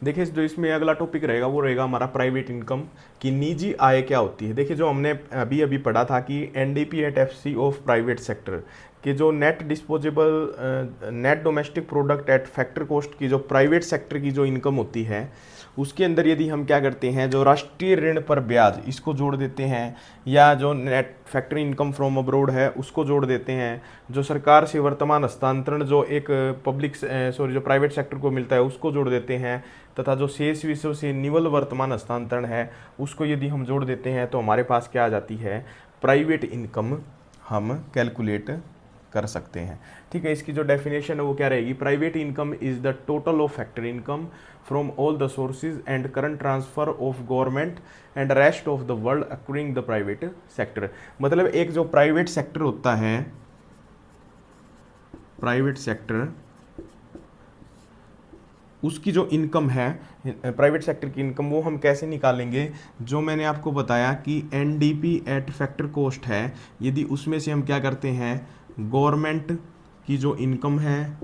देखिए जो इसमें अगला टॉपिक रहेगा वो रहेगा हमारा प्राइवेट इनकम की निजी आय क्या होती है। देखिए जो हमने अभी अभी पढ़ा था कि NDP at FC of private sector कि जो net disposable net domestic product at factor cost की जो प्राइवेट सेक्टर की जो इनकम होती है उसके अंदर यदि हम क्या करते हैं जो राष्ट्रीय ऋण पर ब्याज इसको जोड़ देते हैं, या जो net factory income from abroad है उसको जोड़ देते हैं, जो सरकार से वर्तमान हस्तांतरण जो एक पब्लिक जो प्राइवेट सेक्टर को मिलता है उसको जोड़ देते हैं, तथा जो शेष विषयों से निवल वर्तमान हस्तांतरण है उसको यदि हम जोड़ देते हैं तो हमारे पास क्या आ जाती है, प्राइवेट इनकम हम कैलकुलेट कर सकते हैं। ठीक है, इसकी जो डेफिनेशन है वो क्या रहेगी, private income is the total of factor income from all the sources and current transfer of government and rest of the world accruing the private sector. मतलब एक जो प्राइवेट सेक्टर होता है, प्राइवेट सेक्टर उसकी जो इनकम है private sector की income वो हम कैसे निकालेंगे, जो मैंने आपको बताया कि एनडीपी एट फैक्टर कॉस्ट है, यदि उसमें से हम क्या करते हैं गवर्नमेंट की जो इनकम है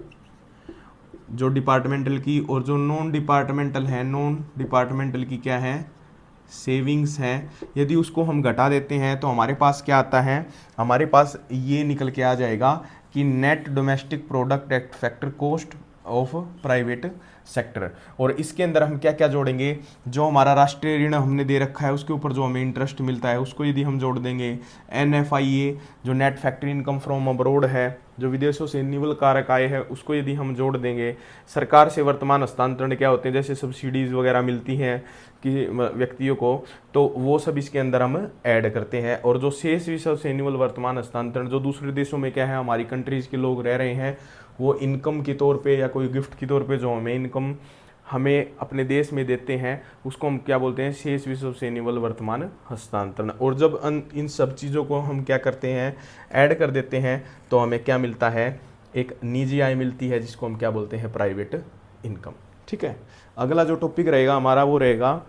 जो डिपार्टमेंटल की, और जो नॉन डिपार्टमेंटल है नॉन डिपार्टमेंटल की क्या है सेविंग्स है, यदि उसको हम घटा देते हैं तो हमारे पास क्या आता है, हमारे पास ये निकल के आ जाएगा कि net domestic product at factor cost of private sector. और इसके अंदर हम क्या क्या जोड़ेंगे, जो हमारा राष्ट्रीय ऋण हमने दे रखा है उसके ऊपर जो हमें इंटरेस्ट मिलता है उसको यदि हम जोड़ देंगे, NFIA जो net factory income from abroad है, जो विदेशों से निवल कारक आय है उसको यदि हम जोड़ देंगे, सरकार से वर्तमान हस्तांतरण क्या होते हैं जैसे सब्सिडीज़ वगैरह मिलती हैं कि व्यक्तियों को, तो वो सब इसके अंदर हम ऐड करते हैं। और जो शेष विषय से निवल वर्तमान हस्तांतरण जो दूसरे देशों में क्या है हमारी कंट्रीज़ के लोग रह रहे हैं, वो इनकम के तौर पे या कोई गिफ्ट के तौर पे जो हमें इनकम हमें अपने देश में देते हैं उसको हम क्या बोलते हैं, शेष विषय से निवल वर्तमान हस्तांतरण। और जब इन सब चीज़ों को हम क्या करते हैं ऐड कर देते हैं तो हमें क्या मिलता है, एक निजी आय मिलती है जिसको हम क्या बोलते हैं प्राइवेट इनकम। ठीक है, अगला जो टॉपिक रहेगा हमारा वो रहेगा